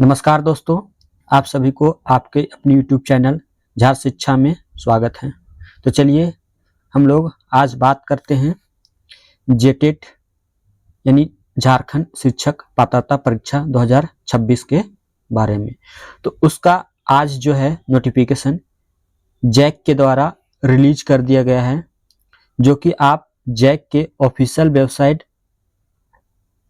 नमस्कार दोस्तों, आप सभी को आपके अपने YouTube चैनल झार शिक्षा में स्वागत है। तो चलिए हम लोग आज बात करते हैं जेटेट यानी झारखंड शिक्षक पात्रता परीक्षा 2026 के बारे में। तो उसका आज जो है नोटिफिकेशन जैक के द्वारा रिलीज कर दिया गया है, जो कि आप जैक के ऑफिशियल वेबसाइट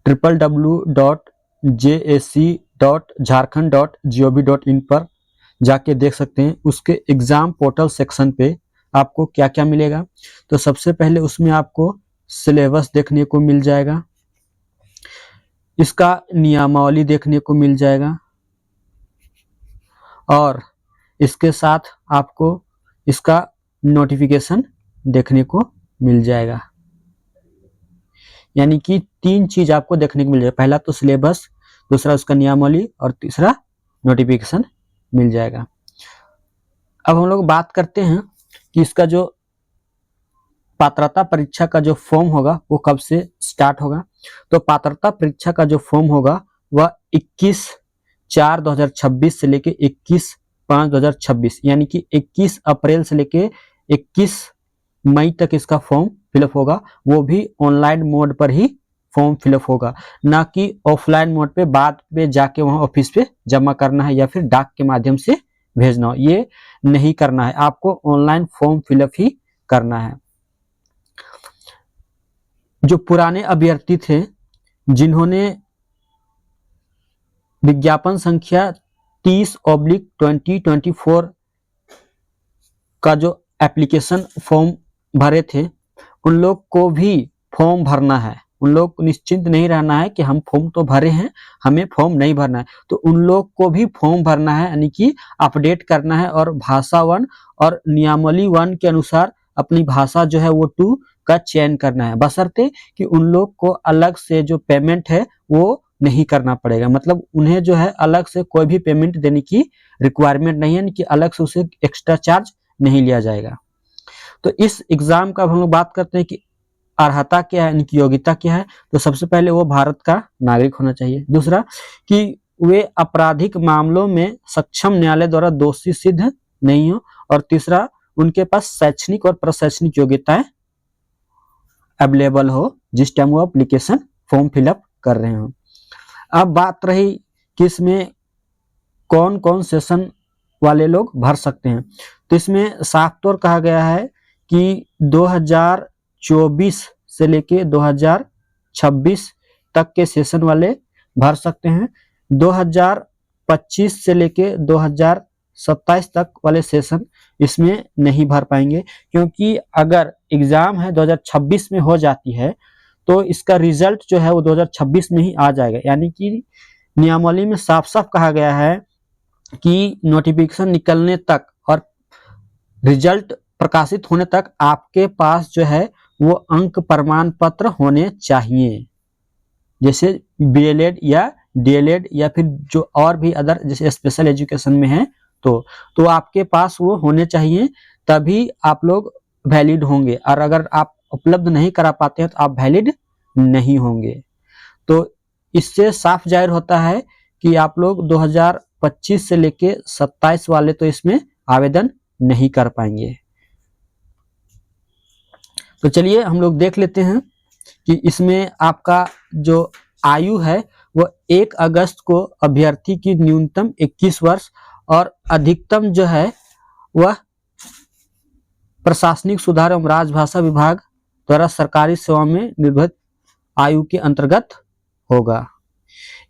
www.jac.jharkhand.gov.in पर जाके देख सकते हैं। उसके एग्जाम पोर्टल सेक्शन पे आपको क्या क्या मिलेगा। तो सबसे पहले उसमें आपको सिलेबस देखने को मिल जाएगा, इसका नियमावली देखने को मिल जाएगा और इसके साथ आपको इसका नोटिफिकेशन देखने को मिल जाएगा। यानी कि तीन चीज आपको देखने को मिल जाएगा, पहला तो सिलेबस, दूसरा उसका नियमावली और तीसरा नोटिफिकेशन मिल जाएगा। अब हम लोग बात करते हैं कि इसका जो पात्रता परीक्षा का जो फॉर्म होगा वो कब से स्टार्ट होगा। तो पात्रता परीक्षा का जो फॉर्म होगा वह 21/4/2026 से लेके 21/5/2026 यानी कि 21 अप्रैल से लेके 21 मई तक इसका फॉर्म फिलअप होगा। वो भी ऑनलाइन मोड पर ही फॉर्म फिलअप होगा, ना कि ऑफलाइन मोड पे बाद में जाके वहां ऑफिस पे जमा करना है या फिर डाक के माध्यम से भेजना हो, ये नहीं करना है। आपको ऑनलाइन फॉर्म फिलअप ही करना है। जो पुराने अभ्यर्थी थे जिन्होंने विज्ञापन संख्या 30/2024 का जो एप्लीकेशन फॉर्म भरे थे, उन लोग को भी फॉर्म भरना है। उन लोग को निश्चिंत नहीं रहना है कि हम फॉर्म तो भरे हैं, हमें फॉर्म नहीं भरना है। तो उन लोग को भी फॉर्म भरना है, यानी कि अपडेट करना है और भाषा 1 और नियमावली 1 के अनुसार अपनी भाषा जो है वो 2 का चयन करना है, बशर्ते कि उन लोग को अलग से जो पेमेंट है वो नहीं करना पड़ेगा। मतलब उन्हें जो है अलग से कोई भी पेमेंट देने की रिक्वायरमेंट नहीं है, कि अलग से उसे एक्स्ट्रा चार्ज नहीं लिया जाएगा। तो इस एग्जाम का हम लोग बात करते हैं कि अर्हता क्या है, इनकी योग्यता क्या है। तो सबसे पहले वो भारत का नागरिक होना चाहिए, दूसरा कि वे आपराधिक मामलों में सक्षम न्यायालय द्वारा दोषी सिद्ध नहीं हो, और तीसरा उनके पास शैक्षणिक और प्रशैक्षणिक योग्यताएं अवेलेबल हो जिस टाइम वो एप्लीकेशन फॉर्म फिलअप कर रहे हो। अब बात रही कि इसमें कौन कौन सेशन वाले लोग भर सकते हैं। तो इसमें साफ तौर कहा गया है कि 2024 से लेके 2026 तक के सेशन वाले भर सकते हैं। 2025 से लेके 2027 तक वाले सेशन इसमें नहीं भर पाएंगे, क्योंकि अगर एग्जाम है 2026 में हो जाती है तो इसका रिजल्ट जो है वो 2026 में ही आ जाएगा। यानी कि नियमावली में साफ साफ कहा गया है कि नोटिफिकेशन निकलने तक और रिजल्ट प्रकाशित होने तक आपके पास जो है वो अंक प्रमाण पत्र होने चाहिए, जैसे बीएलएड या डीएलएड या फिर जो और भी अदर जैसे स्पेशल एजुकेशन में है तो आपके पास वो होने चाहिए, तभी आप लोग वैलिड होंगे। और अगर आप उपलब्ध नहीं करा पाते हैं तो आप वैलिड नहीं होंगे। तो इससे साफ जाहिर होता है कि आप लोग 2025 से लेके 27 वाले तो इसमें आवेदन नहीं कर पाएंगे। तो चलिए हम लोग देख लेते हैं कि इसमें आपका जो आयु है वो 1 अगस्त को अभ्यर्थी की न्यूनतम 21 वर्ष और अधिकतम जो है वह प्रशासनिक सुधार एवं राजभाषा विभाग द्वारा सरकारी सेवा में निर्धारित आयु के अंतर्गत होगा।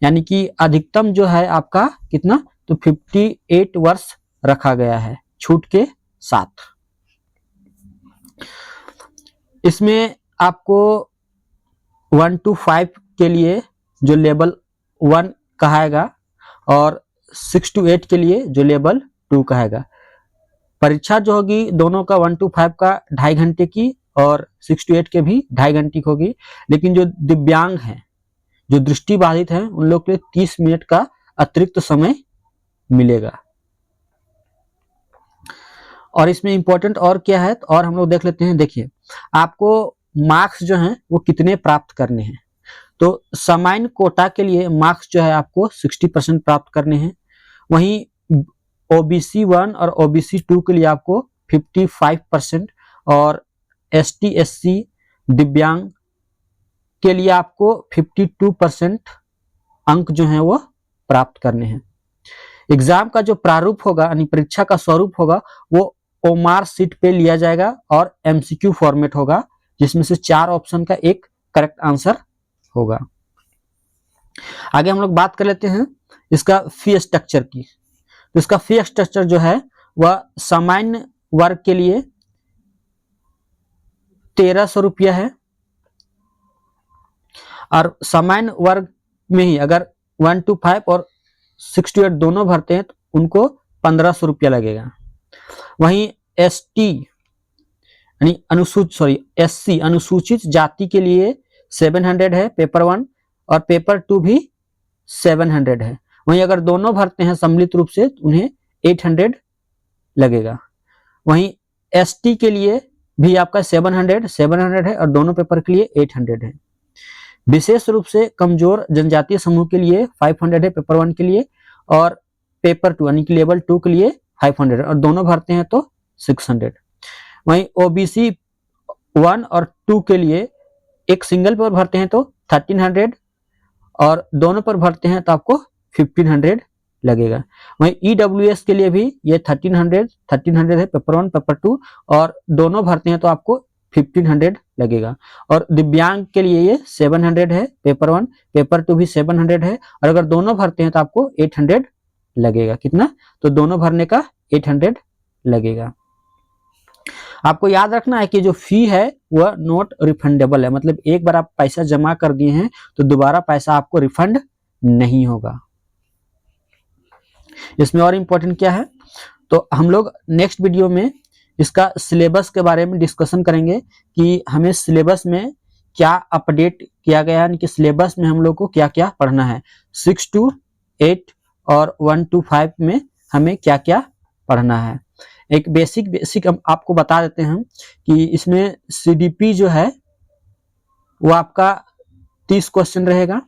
यानी कि अधिकतम जो है आपका कितना, तो 58 वर्ष रखा गया है छूट के साथ। इसमें आपको 1 to 5 के लिए जो लेवल 1 कहाएगा और 6 to 8 के लिए जो लेवल 2 कहेगा। परीक्षा जो होगी दोनों का 1 to 5 का 2.5 घंटे की और 6 to 8 के भी 2.5 घंटे की होगी। लेकिन जो दिव्यांग हैं, जो दृष्टिबाधित हैं, उन लोग के लिए 30 मिनट का अतिरिक्त समय मिलेगा। और इसमें इंपॉर्टेंट और क्या है, और हम लोग देख लेते हैं। देखिए आपको मार्क्स जो हैं वो कितने प्राप्त करने हैं। तो सामान्य कोटा के लिए मार्क्स जो है आपको 60% प्राप्त करने हैं। वहीं ओबीसी 1 और ओबीसी 2 के लिए आपको 55% और एसटी एससी दिव्यांग के लिए आपको 52% अंक जो है वो प्राप्त करने हैं। एग्जाम का जो प्रारूप होगा यानी परीक्षा का स्वरूप होगा वो ओमार सीट पे लिया जाएगा और एमसीक्यू फॉर्मेट होगा, जिसमें से 4 ऑप्शन का एक करेक्ट आंसर होगा। आगे हम लोग बात कर लेते हैं इसका फी स्ट्रक्चर की। तो इसका फी स्ट्रक्चर जो है वह सामान्य वर्ग के लिए 1300 रुपया है, और सामान्य वर्ग में ही अगर 1 to 5 और 6 to 8 दोनों भरते हैं तो उनको 1500 रुपया लगेगा। वहीं एसटी यानी एससी अनुसूचित जाति के लिए 700 है पेपर 1, और पेपर 2 भी 700 है। वहीं अगर दोनों भरते हैं सम्मिलित रूप से तो उन्हें 800 लगेगा। वहीं एसटी के लिए भी आपका 700 है और दोनों पेपर के लिए 800 है। विशेष रूप से कमजोर जनजातीय समूह के लिए 500 है पेपर 1 के लिए, और पेपर 2 यानी कि लेवल 2 के लिए 500 और दोनों भरते हैं तो 600। वहीं ओबीसी 1 और 2 के लिए एक सिंगल पेपर भरते हैं तो 1300 और दोनों पर भरते हैं तो आपको 1500 लगेगा। वहीं ईडब्ल्यूएस के लिए भी ये 1300 है पेपर 1 पेपर 2 और दोनों भरते हैं तो आपको 1500 लगेगा। और दिव्यांग के लिए ये 700 है पेपर 1 पेपर 2 भी 700 है, और अगर दोनों भरते हैं तो आपको 800 लगेगा। कितना? तो दोनों भरने का 800 लगेगा। आपको याद रखना है कि जो फी है वह नॉट रिफंडेबल है, मतलब एक बार आप पैसा जमा कर दिए हैं तो दोबारा पैसा आपको रिफंड नहीं होगा। इसमें और इम्पोर्टेंट क्या है, तो हम लोग नेक्स्ट वीडियो में इसका सिलेबस के बारे में डिस्कशन करेंगे कि हमें सिलेबस में क्या अपडेट किया गया है, यानी कि सिलेबस में हम लोग को क्या क्या पढ़ना है। 6 to 8 और 1 to 5 में हमें क्या क्या पढ़ना है। एक बेसिक हम आपको बता देते हैं कि इसमें सीडीपी जो है वो आपका 30 क्वेश्चन रहेगा।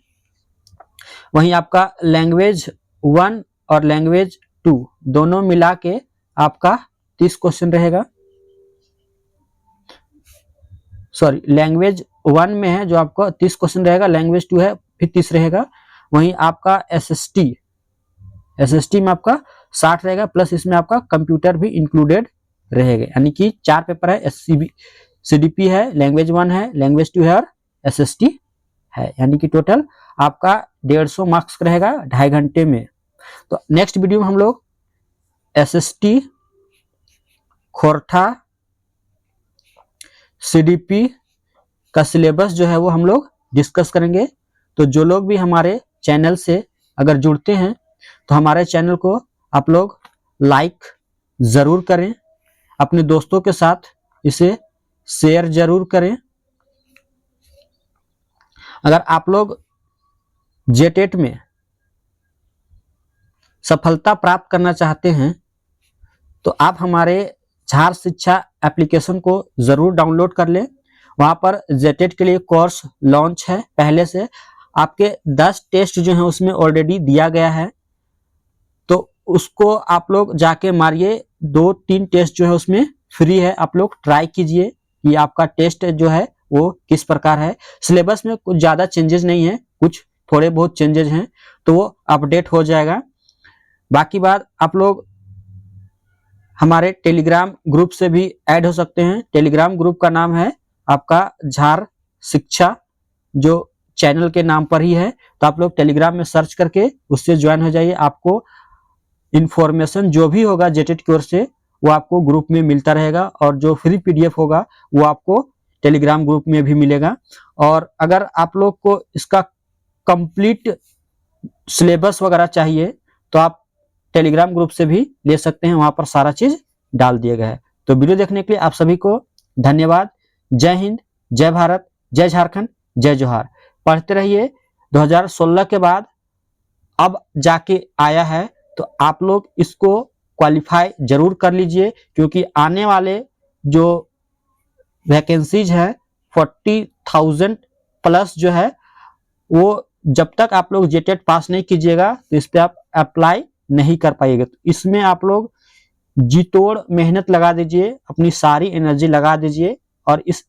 वहीं आपका लैंग्वेज 1 और लैंग्वेज 2 दोनों मिला के आपका 30 क्वेश्चन रहेगा। सॉरी, लैंग्वेज 1 में है जो आपको 30 क्वेश्चन रहेगा, लैंग्वेज 2 है फिर 30 रहेगा। वहीं आपका एसएसटी में आपका 60 रहेगा, प्लस इसमें आपका कंप्यूटर भी इंक्लूडेड रहेगा, यानी कि 4 पेपर है, सीडीपी है, लैंग्वेज 1 है, लैंग्वेज 2 है और एसएसटी है, यानी कि टोटल आपका 150 मार्क्स रहेगा 2.5 घंटे में। तो नेक्स्ट वीडियो में हम लोग एसएसटी, खोरठा, सीडीपी का सिलेबस जो है वो हम लोग डिस्कस करेंगे। तो जो लोग भी हमारे चैनल से अगर जुड़ते हैं तो हमारे चैनल को आप लोग लाइक जरूर करें, अपने दोस्तों के साथ इसे शेयर जरूर करें। अगर आप लोग जेटेट में सफलता प्राप्त करना चाहते हैं तो आप हमारे झार शिक्षा एप्लीकेशन को जरूर डाउनलोड कर लें। वहां पर जेटेट के लिए कोर्स लॉन्च है, पहले से आपके 10 टेस्ट जो है उसमें ऑलरेडी दिया गया है, तो उसको आप लोग जाके मारिए। 2-3 टेस्ट जो है उसमें फ्री है, आप लोग ट्राई कीजिए कि आपका टेस्ट जो है वो किस प्रकार है। सिलेबस में कुछ ज्यादा चेंजेस नहीं है, कुछ थोड़े बहुत चेंजेस हैं तो वो अपडेट हो जाएगा। बाकी बात आप लोग हमारे टेलीग्राम ग्रुप से भी ऐड हो सकते हैं। टेलीग्राम ग्रुप का नाम है आपका झार शिक्षा, जो चैनल के नाम पर ही है, तो आप लोग टेलीग्राम में सर्च करके उससे ज्वाइन हो जाइए। आपको इंफॉर्मेशन जो भी होगा जेटेट की ओर से वो आपको ग्रुप में मिलता रहेगा, और जो फ्री पीडीएफ होगा वो आपको टेलीग्राम ग्रुप में भी मिलेगा। और अगर आप लोग को इसका कंप्लीट सिलेबस वगैरह चाहिए तो आप टेलीग्राम ग्रुप से भी ले सकते हैं, वहां पर सारा चीज डाल दिया गया है। तो वीडियो देखने के लिए आप सभी को धन्यवाद। जय हिंद, जय भारत, जय झारखंड, जय जोहार। पढ़ते रहिए। 2016 के बाद अब जाके आया है तो आप लोग इसको क्वालिफाई जरूर कर लीजिए, क्योंकि आने वाले जो वैकेंसीज है 40,000 प्लस जो है वो जब तक आप लोग जेटेट पास नहीं कीजिएगा तो इस पे आप अप्लाई नहीं कर पाइएगा। तो इसमें आप लोग जी तोड़ मेहनत लगा दीजिए, अपनी सारी एनर्जी लगा दीजिए और इस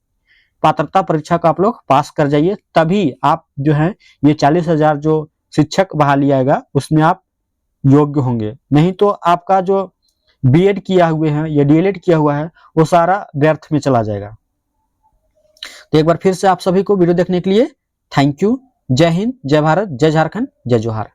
पात्रता परीक्षा को आप लोग पास कर जाइए, तभी आप जो है ये 40,000 जो शिक्षक बहाली आएगा उसमें आप योग्य होंगे। नहीं तो आपका जो बीएड किया हुए हैं या डीएलएड किया हुआ है वो सारा व्यर्थ में चला जाएगा। तो एक बार फिर से आप सभी को वीडियो देखने के लिए थैंक यू। जय हिंद, जय भारत, जय झारखंड, जय जोहार।